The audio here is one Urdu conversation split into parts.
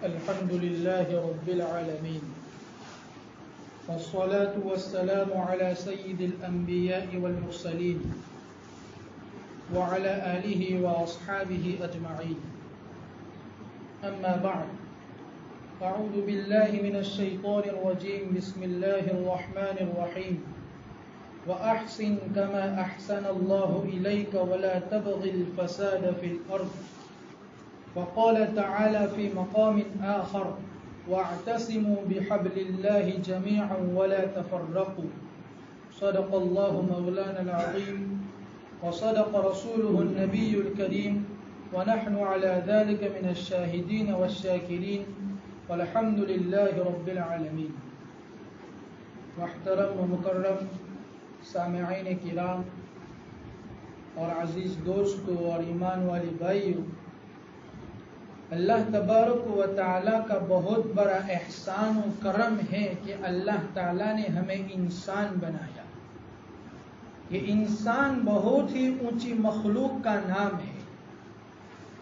الحمد لله رب العالمين والصلاة والسلام على سيد الأنبياء والمرسلين وعلى آله وأصحابه أجمعين أما بعد أعوذ بالله من الشيطان الرجيم بسم الله الرحمن الرحيم وأحسن كما أحسن الله إليك ولا تبغ الفساد في الأرض وقال تعالى في مقام آخر واعتصموا بحبل الله جميعا ولا تفرقوا صدق الله مولانا العظيم وصدق رسوله النبي الكريم ونحن على ذلك من الشاهدين والشاكرين والحمد لله رب العالمين. محترم و مکرم سامعین کرام اور عزیز دوستوں اور ایمان والے بھائیوں، اللہ تبارک و تعالیٰ کا بہت بڑا احسان و کرم ہے کہ اللہ تعالیٰ نے ہمیں انسان بنایا. یہ انسان بہت ہی اونچی مخلوق کا نام ہے.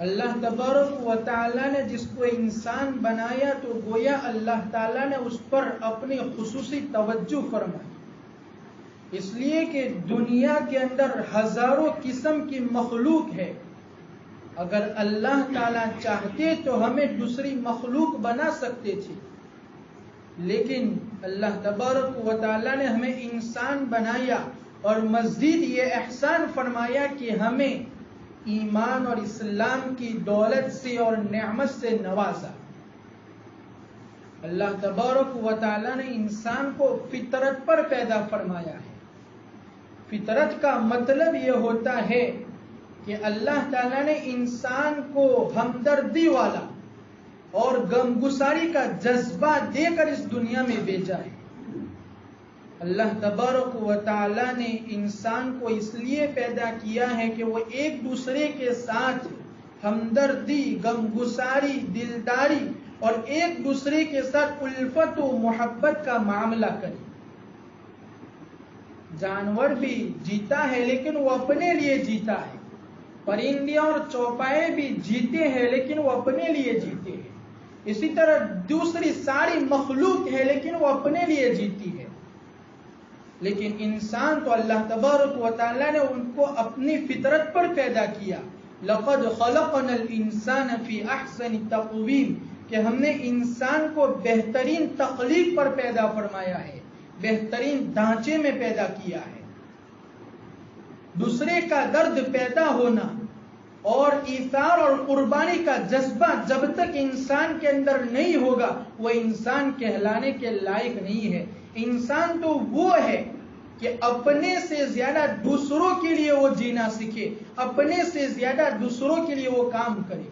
اللہ تبارک و تعالیٰ نے جس کو انسان بنایا تو گویا اللہ تعالیٰ نے اس پر اپنی خصوصی توجہ فرمائی، اس لیے کہ دنیا کے اندر ہزاروں قسم کی مخلوق ہے. اگر اللہ تعالیٰ چاہتے تو ہمیں دوسری مخلوق بنا سکتے تھے، لیکن اللہ تبارک و تعالیٰ نے ہمیں انسان بنایا اور مزید یہ احسان فرمایا کہ ہمیں ایمان اور اسلام کی دولت سے اور نعمت سے نوازا. اللہ تبارک و تعالیٰ نے انسان کو فطرت پر پیدا فرمایا ہے. فطرت کا مطلب یہ ہوتا ہے کہ اللہ تعالیٰ نے انسان کو ہمدردی والا اور غمگساری کا جذبہ دے کر اس دنیا میں بھیجا ہے. اللہ تبارک و تعالیٰ نے انسان کو اس لیے پیدا کیا ہے کہ وہ ایک دوسرے کے ساتھ ہمدردی، غمگساری، دلداری اور ایک دوسرے کے ساتھ الفت و محبت کا معاملہ کرے. جانور بھی جیتا ہے لیکن وہ اپنے لیے جیتا ہے. پرندے اور چوپائے بھی جیتے ہیں لیکن وہ اپنے لیے جیتے ہیں. اسی طرح دوسری ساری مخلوق ہے لیکن وہ اپنے لیے جیتی ہے. لیکن انسان تو اللہ تبارک و تعالیٰ نے ان کو اپنی فطرت پر پیدا کیا. لقد خلقنا الانسان فی احسن تقویم، کہ ہم نے انسان کو بہترین تخلیق پر پیدا فرمایا ہے، بہترین ڈھانچے میں پیدا کیا ہے. دوسرے کا درد پیدا ہونا اور ایثار اور قربانی کا جذبہ جب تک انسان کے اندر نہیں ہوگا وہ انسان کہلانے کے لائق نہیں ہے. انسان تو وہ ہے کہ اپنے سے زیادہ دوسروں کے لیے وہ جینا سیکھے، اپنے سے زیادہ دوسروں کے لیے وہ کام کرے.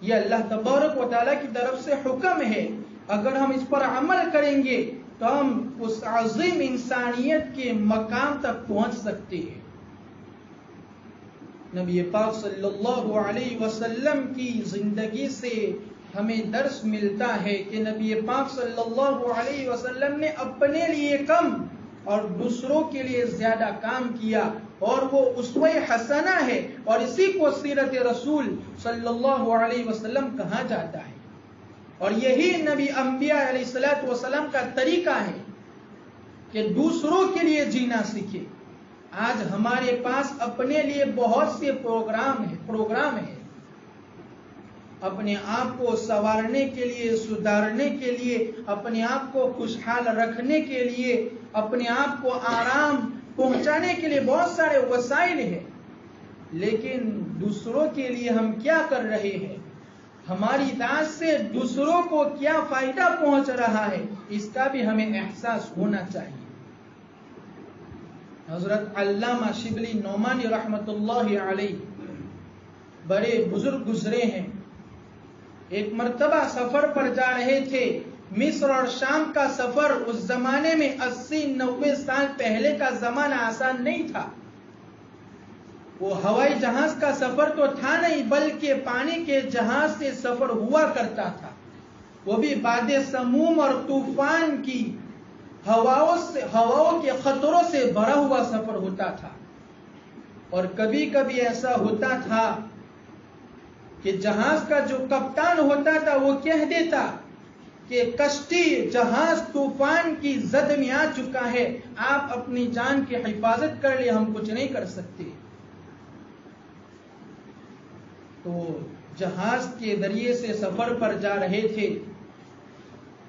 یہ اللہ تبارک و تعالیٰ کی طرف سے حکم ہے. اگر ہم اس پر عمل کریں گے تو ہم اس عظیم انسانیت کے مقام تک پہنچ سکتے ہیں. نبی پاک صلی اللہ علیہ وسلم کی زندگی سے ہمیں درس ملتا ہے کہ نبی پاک صلی اللہ علیہ وسلم نے اپنے لیے کم اور دوسروں کے لیے زیادہ کام کیا، اور وہ اسوہ حسنہ ہے، اور اسی کو سیرت رسول صلی اللہ علیہ وسلم کہا جاتا ہے. اور یہی نبی انبیاء علیہ الصلوۃ والسلام کا طریقہ ہے کہ دوسروں کے لیے جینا سیکھے. آج ہمارے پاس اپنے لیے بہت سے پروگرام ہیں. اپنے آپ کو سنوارنے کے لیے، سدھارنے کے لیے، اپنے آپ کو خوشحال رکھنے کے لیے، اپنے آپ کو آرام پہنچانے کے لیے بہت سارے وسائل ہیں. لیکن دوسروں کے لیے ہم کیا کر رہے ہیں؟ ہماری اطاعت سے دوسروں کو کیا فائدہ پہنچ رہا ہے، اس کا بھی ہمیں احساس ہونا چاہیے. حضرت علامہ شبلی نعمانی رحمت اللہ علیہ بڑے بزرگ گزرے ہیں. ایک مرتبہ سفر پر جا رہے تھے. مصر اور شام کا سفر اس زمانے میں 80-90 سال پہلے کا زمانہ آسان نہیں تھا. وہ ہوائی جہاز کا سفر تو تھا نہیں، بلکہ پانی کے جہاز سے سفر ہوا کرتا تھا. وہ بھی باد سموم اور طوفان کی ہواؤں کے خطروں سے بھرا ہوا سفر ہوتا تھا. اور کبھی کبھی ایسا ہوتا تھا کہ جہاز کا جو کپتان ہوتا تھا وہ کہہ دیتا کہ کشتی جہاز طوفان کی زد میں آ چکا ہے، آپ اپنی جان کی حفاظت کر لیں، ہم کچھ نہیں کر سکتے۔ تو جہاز کے ذریعے سے سفر پر جا رہے تھے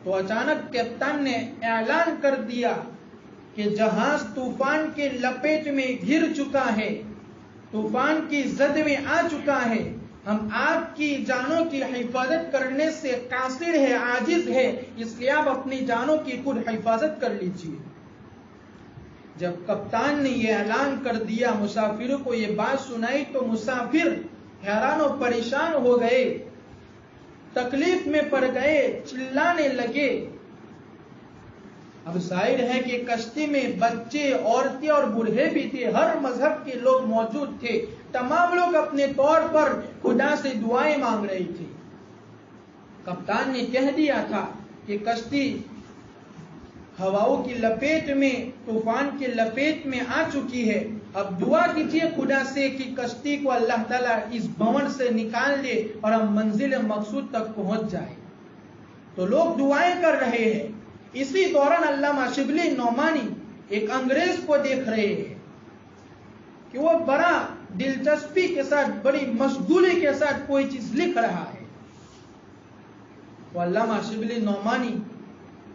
تو اچانک کپتان نے اعلان کر دیا کہ جہاز طوفان کے لپیٹ میں گر چکا ہے، طوفان کی زد میں آ چکا ہے، ہم آپ کی جانوں کی حفاظت کرنے سے قاصر ہے، عاجز ہے، اس لیے آپ اپنی جانوں کی خود حفاظت کر لیجیے۔ جب کپتان نے یہ اعلان کر دیا، مسافروں کو یہ بات سنائی تو مسافر حیران و پریشان ہو گئے، تکلیف میں پڑ گئے، چلانے لگے۔ اب ظاہر ہے کہ کشتی میں بچے، عورتیں اور بوڑھے بھی تھے، ہر مذہب کے لوگ موجود تھے، تمام لوگ اپنے طور پر خدا سے دعائیں مانگ رہے تھے۔ کپتان نے کہہ دیا تھا کہ کشتی ہواؤں کی لپیٹ میں، طوفان کی لپیٹ میں آ چکی ہے، اب دعا کیجیے خدا سے کہ کشتی کو اللہ تعالیٰ اس بھنور سے نکال دے اور ہم منزل مقصود تک پہنچ جائیں۔ تو لوگ دعائیں کر رہے ہیں۔ اسی دوران علامہ شبلی نعمانی ایک انگریز کو دیکھ رہے ہیں کہ وہ بڑا دلچسپی کے ساتھ، بڑی مشغولی کے ساتھ کوئی چیز لکھ رہا ہے۔ تو علامہ شبلی نعمانی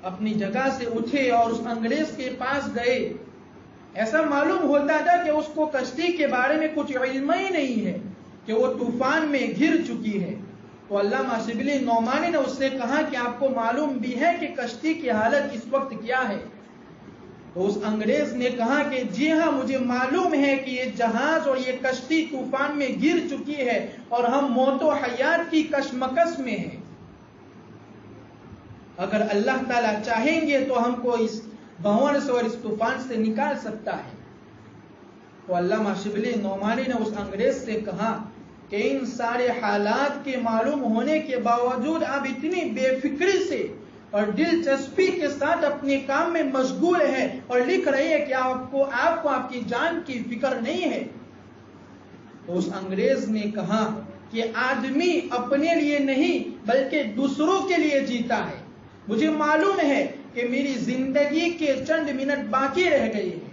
اپنی جگہ سے اٹھے اور اس انگریز کے پاس گئے۔ ایسا معلوم ہوتا تھا کہ اس کو کشتی کے بارے میں کچھ علم ہی نہیں ہے کہ وہ طوفان میں گر چکی ہے۔ تو علامہ شبلی نعمانی نے اس سے کہا کہ آپ کو معلوم بھی ہے کہ کشتی کی حالت اس وقت کیا ہے؟ تو اس انگریز نے کہا کہ جی ہاں، مجھے معلوم ہے کہ یہ جہاز اور یہ کشتی طوفان میں گر چکی ہے اور ہم موت و حیات کی کشمکش میں ہیں۔ اگر اللہ تعالیٰ چاہیں گے تو ہم کو اس بھنور سے اور اس طوفان سے نکال سکتا ہے۔ تو علامہ شبلی نعمانی نے اس انگریز سے کہا کہ ان سارے حالات کے معلوم ہونے کے باوجود آپ اتنی بے فکری سے اور دلچسپی کے ساتھ اپنے کام میں مشغول ہے اور لکھ رہی ہے کہ آپ کو آپ کی جان کی فکر نہیں ہے۔ تو اس انگریز نے کہا کہ آدمی اپنے لیے نہیں بلکہ دوسروں کے لیے جیتا ہے۔ مجھے معلوم ہے کہ میری زندگی کے چند منٹ باقی رہ گئے ہیں،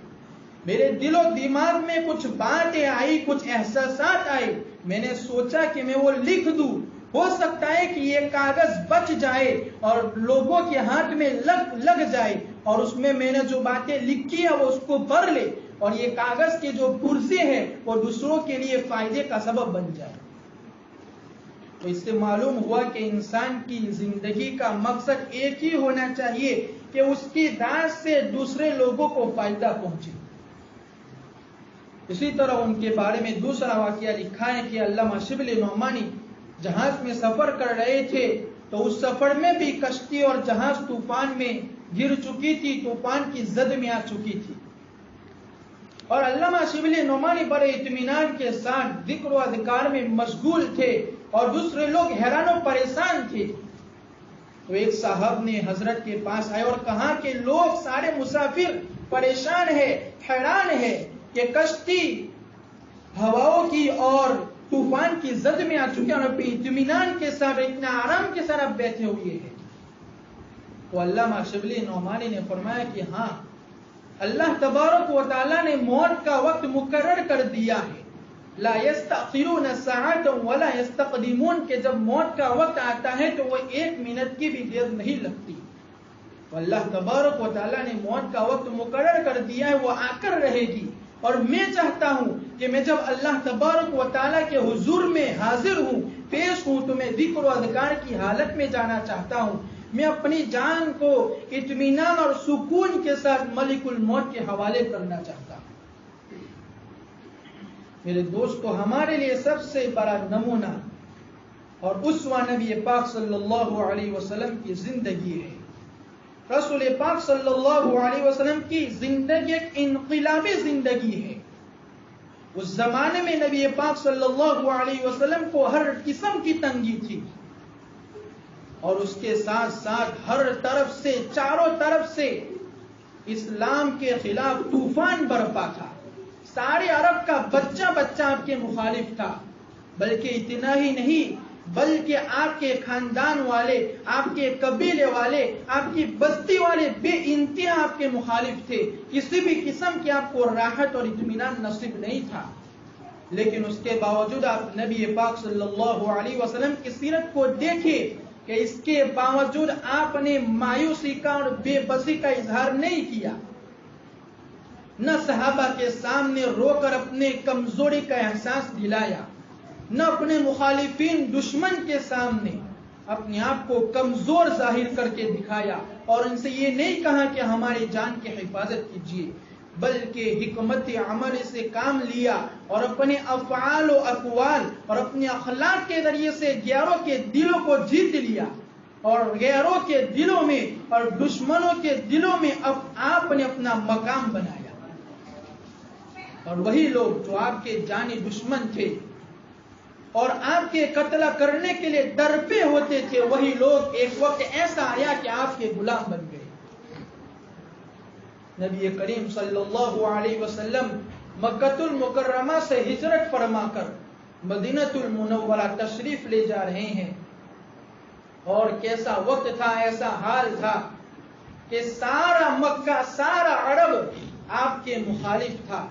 میرے دل و دماغ میں کچھ باتیں آئی، کچھ احساسات آئے، میں نے سوچا کہ میں وہ لکھ دوں، ہو سکتا ہے کہ یہ کاغذ بچ جائے اور لوگوں کے ہاتھ میں لگ جائے اور اس میں نے جو باتیں لکھی ہے وہ اس کو پڑھ لے اور یہ کاغذ کے جو پرزے ہیں وہ دوسروں کے لیے فائدے کا سبب بن جائے۔ تو اس سے معلوم ہوا کہ انسان کی زندگی کا مقصد ایک ہی ہونا چاہیے کہ اس کی دعوت سے دوسرے لوگوں کو فائدہ پہنچے۔ اسی طرح ان کے بارے میں دوسرا واقعہ لکھا ہے کہ علامہ شبلی نعمانی جہاز میں سفر کر رہے تھے تو اس سفر میں بھی کشتی اور جہاز طوفان میں گر چکی تھی، طوفان کی زد میں آ چکی تھی، اور علامہ شبلی نعمانی بڑے اطمینان کے ساتھ ذکر و اذکار میں مشغول تھے اور دوسرے لوگ حیران و پریشان تھے۔ تو ایک صاحب نے حضرت کے پاس آئے اور کہا کہ لوگ سارے مسافر پریشان ہیں، حیران ہیں کہ کشتی ہواؤں کی اور طوفان کی زد میں آ چکے ہیں اور اطمینان کے ساتھ، اتنا آرام کے ساتھ آپ بیٹھے ہوئے ہیں۔ تو علامہ شبلی نعمانی نے فرمایا کہ ہاں، اللہ تبارک و تعالیٰ نے موت کا وقت مقرر کر دیا ہے، لا یستأخرون ساعۃ ولا یستقدمون، کہ جب موت کا وقت آتا ہے تو وہ ایک منٹ کی بھی دیر نہیں لگتی۔ تو اللہ تبارک و تعالیٰ نے موت کا وقت مقرر کر دیا ہے، وہ آ کر رہے گی، اور میں چاہتا ہوں کہ میں جب اللہ تبارک و تعالیٰ کے حضور میں حاضر ہوں، پیش ہوں، تو میں ذکر و اذکار کی حالت میں جانا چاہتا ہوں، میں اپنی جان کو اطمینان اور سکون کے ساتھ ملک الموت کے حوالے کرنا چاہتا ہوں۔ میرے دوستو، ہمارے لیے سب سے بڑا نمونہ اور اسوہ نبی پاک صلی اللہ علیہ وسلم کی زندگی ہے۔ رسول پاک صلی اللہ علیہ وسلم کی زندگی ایک انقلابی زندگی ہے۔ اس زمانے میں نبی پاک صلی اللہ علیہ وسلم کو ہر قسم کی تنگی تھی، اور اس کے ساتھ ساتھ ہر طرف سے، چاروں طرف سے اسلام کے خلاف طوفان برپا تھا۔ سارے عرب کا بچہ بچہ آپ کے مخالف تھا، بلکہ اتنا ہی نہیں، بلکہ آپ کے خاندان والے، آپ کے قبیلے والے، آپ کی بستی والے بے انتہا آپ کے مخالف تھے. کسی بھی قسم کی آپ کو راحت اور اطمینان نصیب نہیں تھا. لیکن اس کے باوجود آپ نبی پاک صلی اللہ علیہ وسلم کی سیرت کو دیکھیں کہ اس کے باوجود آپ نے مایوسی کا اور بے بسی کا اظہار نہیں کیا. نہ صحابہ کے سامنے رو کر اپنے کمزوری کا احساس دلایا، نہ اپنے مخالفین دشمن کے سامنے اپنے آپ کو کمزور ظاہر کر کے دکھایا اور ان سے یہ نہیں کہا کہ ہماری جان کی حفاظت کیجیے، بلکہ حکمت عمل سے کام لیا اور اپنے افعال و اقوال اور اپنے اخلاق کے ذریعے سے غیروں کے دلوں کو جیت لیا اور غیروں کے دلوں میں اور دشمنوں کے دلوں میں آپ نے اپنا مقام بنایا. اور وہی لوگ جو آپ کے جانی دشمن تھے اور آپ کے قتل کرنے کے لیے درپے ہوتے تھے، وہی لوگ ایک وقت ایسا آیا کہ آپ کے غلام بن گئے. نبی کریم صلی اللہ علیہ وسلم مکۃ المکرمہ سے ہجرت فرما کر مدینہ المنورہ تشریف لے جا رہے ہیں، اور کیسا وقت تھا، ایسا حال تھا کہ سارا مکہ، سارا عرب آپ کے مخالف تھا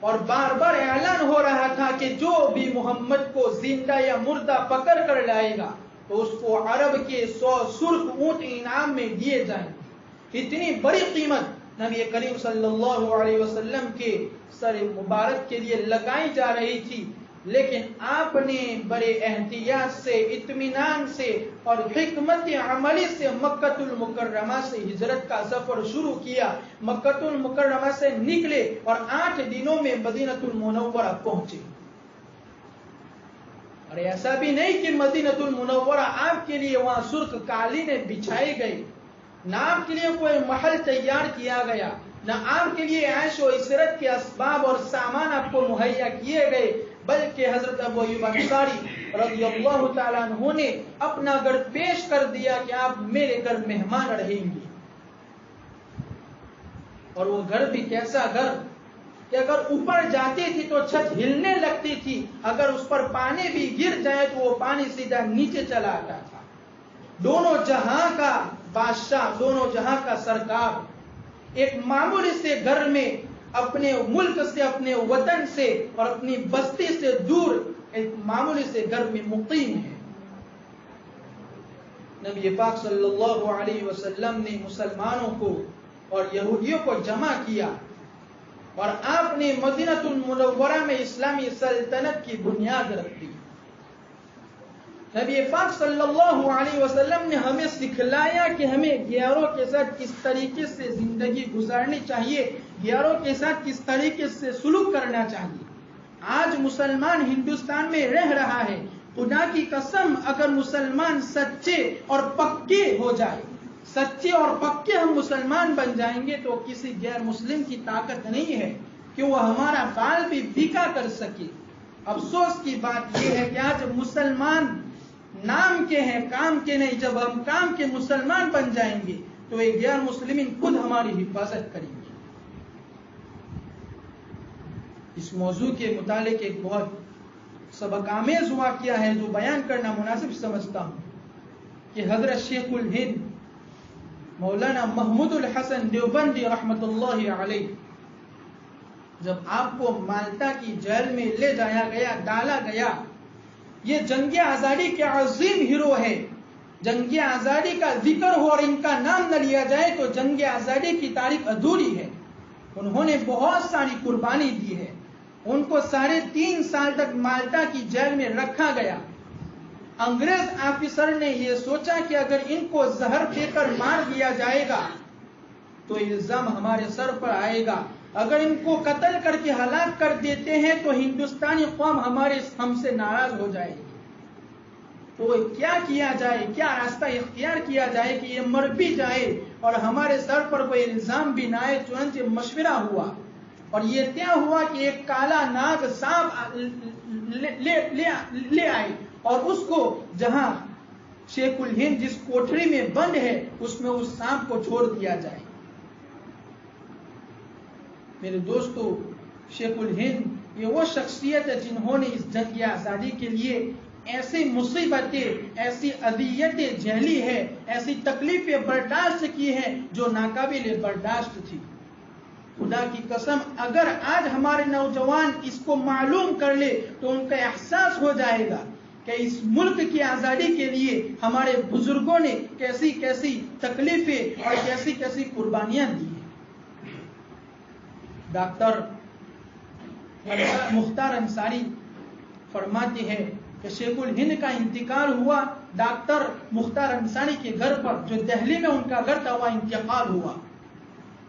اور بار بار اعلان ہو رہا تھا کہ جو بھی محمد کو زندہ یا مردہ پکڑ کر لائے گا تو اس کو عرب کے 100 سرخ اونٹ انعام میں دیے جائیں. اتنی بڑی قیمت نبی کریم صلی اللہ علیہ وسلم کے سر مبارک کے لیے لگائی جا رہی تھی، لیکن آپ نے بڑے احتیاط سے، اطمینان سے اور حکمت عملی سے مکۃ المکرمہ سے ہجرت کا سفر شروع کیا. مکۃ المکرمہ سے نکلے اور 8 دنوں میں مدینہ المنورہ پہنچے. اور ایسا بھی نہیں کہ مدینہ المنورہ آپ کے لیے وہاں سرخ قالینیں بچھائی گئی، نہ آپ کے لیے کوئی محل تیار کیا گیا، نہ آپ کے لیے عیش و عشرت کے اسباب اور سامان آپ کو مہیا کیے گئے، بلکہ حضرت ابو ایوب انصاری رضی اللہ تعالیٰ عنہ نے اپنا گھر پیش کر دیا کہ آپ میرے گھر مہمان رہیں گے. اور وہ گھر بھی کیسا گھر کہ اگر اوپر جاتی تھی تو چھت ہلنے لگتی تھی، اگر اس پر پانی بھی گر جائے تو وہ پانی سیدھا نیچے چلا آتا تھا. دونوں جہاں کا بادشاہ، دونوں جہاں کا سرکار ایک معمولی سے گھر میں اپنے ملک سے، اپنے وطن سے اور اپنی بستی سے دور ایک معمولی سے گھر میں مقیم ہے. نبی پاک صلی اللہ علیہ وسلم نے مسلمانوں کو اور یہودیوں کو جمع کیا اور آپ نے مدینہ المنورہ میں اسلامی سلطنت کی بنیاد رکھ دی. نبی پاک صلی اللہ علیہ وسلم نے ہمیں سکھلایا کہ ہمیں غیروں کے ساتھ کس طریقے سے زندگی گزارنی چاہیے، غیروں کے ساتھ کس طریقے سے سلوک کرنا چاہیے. آج مسلمان ہندوستان میں رہ رہا ہے، خدا کی قسم اگر مسلمان سچے اور پکے ہو جائے، سچے اور پکے ہم مسلمان بن جائیں گے تو کسی غیر مسلم کی طاقت نہیں ہے کہ وہ ہمارا بال بھی بھیکا کر سکے. افسوس کی بات یہ ہے کہ آج مسلمان نام کے ہیں، کام کے نہیں. جب ہم کام کے مسلمان بن جائیں گے تو یہ غیر مسلمین خود ہماری حفاظت کریں گے. اس موضوع کے متعلق ایک بہت سبق آمیز واقعہ ہے جو بیان کرنا مناسب سمجھتا ہوں کہ حضرت شیخ الہند مولانا محمود الحسن دیوبندی رحمت اللہ علیہ جب آپ کو مالٹا کی جیل میں لے جایا گیا، ڈالا گیا، یہ جنگ آزادی کے عظیم ہیرو ہے. جنگ آزادی کا ذکر ہو اور ان کا نام نہ لیا جائے تو جنگ آزادی کی تاریخ ادھوری ہے. انہوں نے بہت ساری قربانی دی ہے. ان کو 3.5 سال تک مالٹا کی جیل میں رکھا گیا. انگریز آفیسر نے یہ سوچا کہ اگر ان کو زہر دے کر مار دیا جائے گا تو الزام ہمارے سر پر آئے گا، اگر ان کو قتل کر کے ہلاک کر دیتے ہیں تو ہندوستانی قوم ہم سے ناراض ہو جائے گی. تو کیا کیا جائے، کیا راستہ اختیار کیا جائے کہ یہ مر بھی جائے اور ہمارے سر پر کوئی الزام بھی نہ آئے. چنانچہ مشورہ ہوا اور یہ طے ہوا کہ ایک کالا ناگ سانپ لے آئے اور اس کو جہاں شیخ الہند جس کوٹری میں بند ہے اس میں اس سانپ کو چھوڑ دیا جائے. میرے دوستو، شیخ الہند یہ وہ شخصیت ہے جنہوں نے اس جنگ آزادی کے لیے ایسی مصیبتیں، ایسی اذیتیں جھیلی ہے، ایسی تکلیفیں برداشت کی ہیں جو ناقابل برداشت تھی. خدا کی قسم اگر آج ہمارے نوجوان اس کو معلوم کر لے تو ان کا احساس ہو جائے گا کہ اس ملک کی آزادی کے لیے ہمارے بزرگوں نے کیسی کیسی تکلیفیں اور کیسی کیسی قربانیاں دی ہیں. ڈاکٹر مختار انصاری فرماتے ہیں کہ شیخ الہند کا انتقال ہوا. ڈاکٹر مختار انصاری کے گھر پر جو دہلی میں ان کا گھر تھا وہاں انتقال ہوا.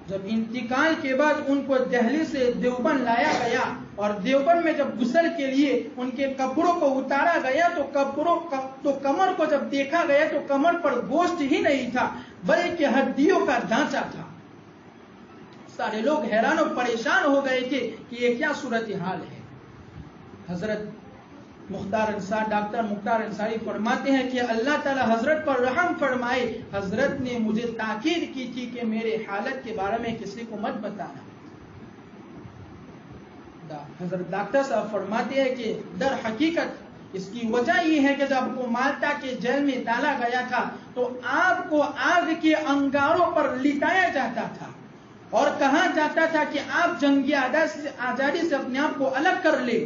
جب انتقال کے بعد ان کو دہلی سے دیوبند لایا گیا اور دیوبند میں جب غسل کے لیے ان کے کپڑوں کو اتارا گیا تو کمر کو جب دیکھا گیا تو کمر پر گوشت ہی نہیں تھا بلکہ ہڈیوں کا ڈھانچہ تھا. سارے لوگ حیران و پریشان ہو گئے تھے کہ یہ کیا صورتحال ہے. حضرت ڈاکٹر مختار انصاری فرماتے ہیں کہ اللہ تعالی حضرت پر رحم فرمائے. حضرت نے مجھے تاکید کی تھی کہ میرے حالت کے بارے میں کسی کو مت بتانا. حضرت ڈاکٹر صاحب فرماتے ہیں کہ در حقیقت اس کی وجہ یہ ہے کہ جب آپ کو مالٹا کے جیل میں ڈالا گیا تھا تو آپ کو آگ کے انگاروں پر لٹایا جاتا تھا اور کہا جاتا تھا کہ آپ جنگی آزادی سے اپنے آپ کو الگ کر لے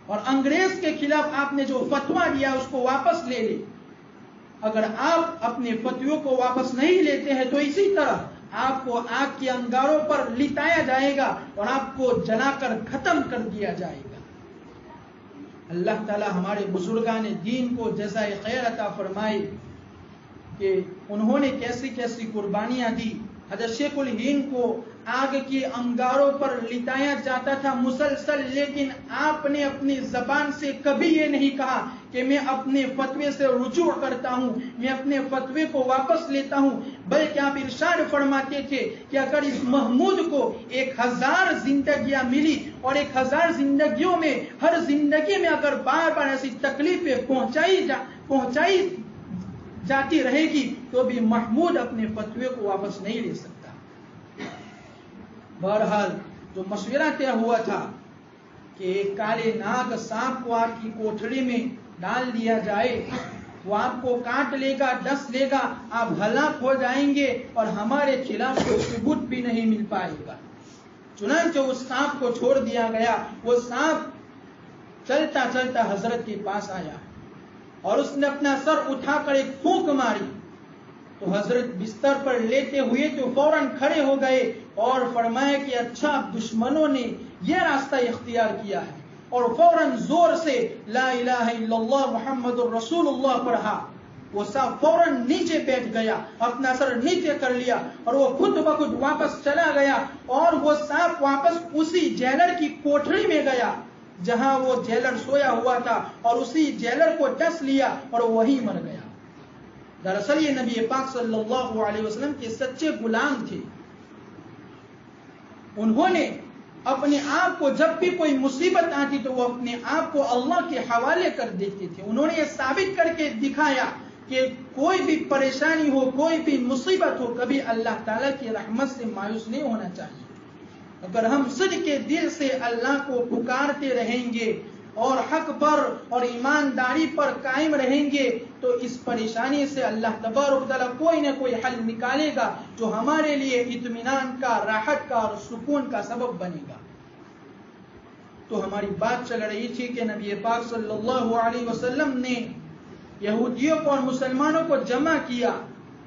اور انگریز کے خلاف آپ نے جو فتویٰ دیا اس کو واپس لے لے. اگر آپ اپنے فتویوں کو واپس نہیں لیتے ہیں تو اسی طرح آپ کو آگ کے انگاروں پر لٹایا جائے گا اور آپ کو جلا کر ختم کر دیا جائے گا. اللہ تعالی ہمارے بزرگان دین کو جزائے خیر عطا فرمائے کہ انہوں نے کیسی کیسی قربانیاں دی. حضرت شیخ الہند کو آگ کی انگاروں پر لٹایا جاتا تھا مسلسل، لیکن آپ نے اپنی زبان سے کبھی یہ نہیں کہا کہ میں اپنے فتوے سے رجوع کرتا ہوں، میں اپنے فتوے کو واپس لیتا ہوں، بلکہ آپ ارشاد فرماتے تھے کہ اگر اس محمود کو 1000 زندگیاں ملی اور 1000 زندگیوں میں ہر زندگی میں اگر بار بار ایسی تکلیفیں پہنچائی جاتی رہے گی تو بھی محمود اپنے فتوے کو واپس نہیں لے سکتا. بہرحال جو مشورہ طے ہوا تھا کہ ایک کالے ناگ سانپ کو آپ کی کوٹھری میں ڈال دیا جائے، وہ آپ کو کاٹ لے گا، ڈس لے گا، آپ ہلاک ہو جائیں گے اور ہمارے خلاف کوئی ثبوت بھی نہیں مل پائے گا. چنانچہ اس سانپ کو چھوڑ دیا گیا. وہ سانپ چلتا چلتا حضرت کے پاس آیا اور اس نے اپنا سر اٹھا کر ایک پھونک ماری تو حضرت بستر پر لیتے ہوئے تو فوراً کھڑے ہو گئے اور فرمایا کہ اچھا دشمنوں نے یہ راستہ اختیار کیا ہے، اور فوراً زور سے لا الہ الا اللہ محمد الرسول اللہ پڑھا. وہ سانپ فوراً نیچے بیٹھ گیا، اپنا سر نیچے کر لیا اور وہ خود بخود واپس چلا گیا اور وہ سانپ واپس اسی جیلر کی کوٹھری میں گیا جہاں وہ جیلر سویا ہوا تھا اور اسی جیلر کو ڈس لیا اور وہی مر گیا. دراصل یہ نبی پاک صلی اللہ علیہ وسلم کے سچے غلام تھے. انہوں نے اپنے آپ کو جب بھی کوئی مصیبت آتی تو وہ اپنے آپ کو اللہ کے حوالے کر دیتے تھے. انہوں نے یہ ثابت کر کے دکھایا کہ کوئی بھی پریشانی ہو، کوئی بھی مصیبت ہو، کبھی اللہ تعالیٰ کی رحمت سے مایوس نہیں ہونا چاہیے. اگر ہم صدق کے دل سے اللہ کو پکارتے رہیں گے اور حق پر اور ایمانداری پر قائم رہیں گے تو اس پریشانی سے اللہ تبارک و تعالیٰ کوئی نہ کوئی حل نکالے گا جو ہمارے لیے اطمینان کا، راحت کا اور سکون کا سبب بنے گا. تو ہماری بات چل رہی تھی کہ نبی پاک صلی اللہ علیہ وسلم نے یہودیوں کو اور مسلمانوں کو جمع کیا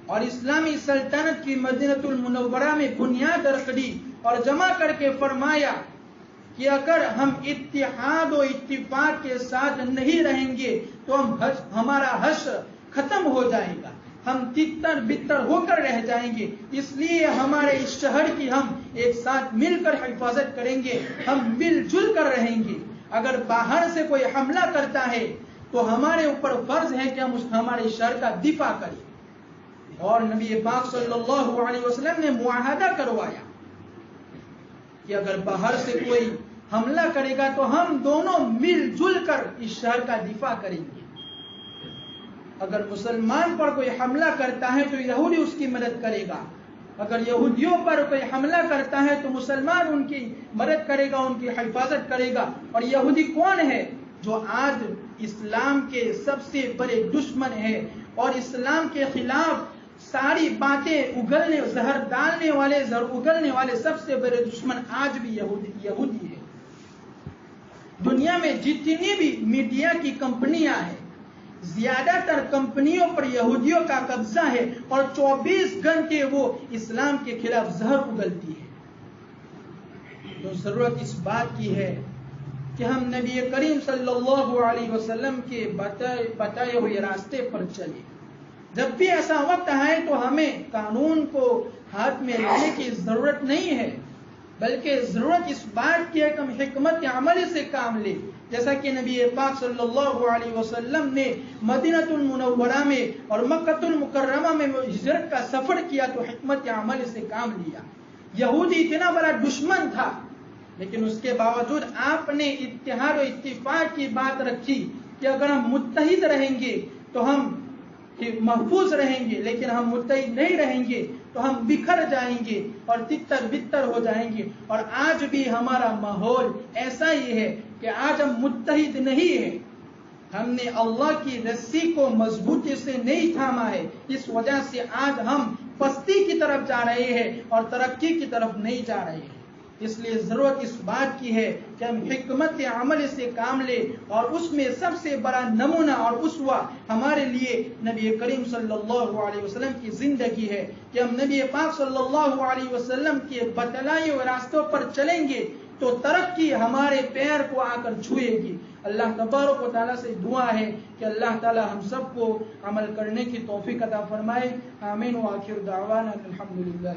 اور اسلامی سلطنت کی مدینہ المنورہ میں بنیاد رکھ دی اور جمع کر کے فرمایا کہ اگر ہم اتحاد و اتفاق کے ساتھ نہیں رہیں گے تو ہمارا حشر ختم ہو جائے گا، ہم تتر بتر ہو کر رہ جائیں گے. اس لیے ہمارے اس شہر کی ہم ایک ساتھ مل کر حفاظت کریں گے، ہم مل جل کر رہیں گے. اگر باہر سے کوئی حملہ کرتا ہے تو ہمارے اوپر فرض ہے کہ ہم ہمارے شہر کا دفاع کریں. اور نبی پاک صلی اللہ علیہ وسلم نے معاہدہ کروایا کہ اگر باہر سے کوئی حملہ کرے گا تو ہم دونوں مل جل کر اس شہر کا دفاع کریں گے. اگر مسلمان پر کوئی حملہ کرتا ہے تو یہودی اس کی مدد کرے گا، اگر یہودیوں پر کوئی حملہ کرتا ہے تو مسلمان ان کی مدد کرے گا، ان کی حفاظت کرے گا. اور یہودی کون ہے جو آج اسلام کے سب سے بڑے دشمن ہے، اور اسلام کے خلاف ساری باتیں اگلنے، زہر ڈالنے والے، زہر اگلنے والے سب سے بڑے دشمن آج بھی یہودی ہے۔ دنیا میں جتنی بھی میڈیا کی کمپنیاں ہیں، زیادہ تر کمپنیوں پر یہودیوں کا قبضہ ہے، اور 24 گھنٹے وہ اسلام کے خلاف زہر اگلتی ہے۔ تو ضرورت اس بات کی ہے کہ ہم نبی کریم صلی اللہ علیہ وسلم کے بتائے ہوئے راستے پر چلیں۔ جب بھی ایسا وقت آئے تو ہمیں قانون کو ہاتھ میں لینے کی ضرورت نہیں ہے، بلکہ ضرورت اس بات کی ہے کہ ہم حکمت عملی سے کام لیں، جیسا کہ نبی پاک صلی اللہ علیہ وسلم نے مدینہ المنورہ میں اور مکہ المکرمہ میں ہجرت کا سفر کیا تو حکمت عملی سے کام لیا۔ یہودی اتنا بڑا دشمن تھا، لیکن اس کے باوجود آپ نے اتحاد و اتفاق کی بات رکھی کہ اگر ہم متحد رہیں گے تو ہم محفوظ رہیں گے، لیکن ہم متحد نہیں رہیں گے تو ہم بکھر جائیں گے اور تتر بتر ہو جائیں گے۔ اور آج بھی ہمارا ماحول ایسا ہی ہے کہ آج ہم متحد نہیں ہیں، ہم نے اللہ کی رسی کو مضبوطی سے نہیں تھاما ہے، اس وجہ سے آج ہم پستی کی طرف جا رہے ہیں اور ترقی کی طرف نہیں جا رہے ہیں۔ اس لیے ضرورت اس بات کی ہے کہ ہم حکمت عمل سے کام لیں، اور اس میں سب سے بڑا نمونہ اور اسوہ ہمارے لیے نبی کریم صلی اللہ علیہ وسلم کی زندگی ہے کہ ہم نبی پاک صلی اللہ علیہ وسلم کے بتلائے ہوئے راستوں پر چلیں گے تو ترقی ہمارے پیر کو آ کر چھوئے گی۔ اللہ تبارک و تعالیٰ سے دعا ہے کہ اللہ تعالیٰ ہم سب کو عمل کرنے کی توفیق عطا فرمائے۔ آمین وآخر دعوانا الحمدللہ۔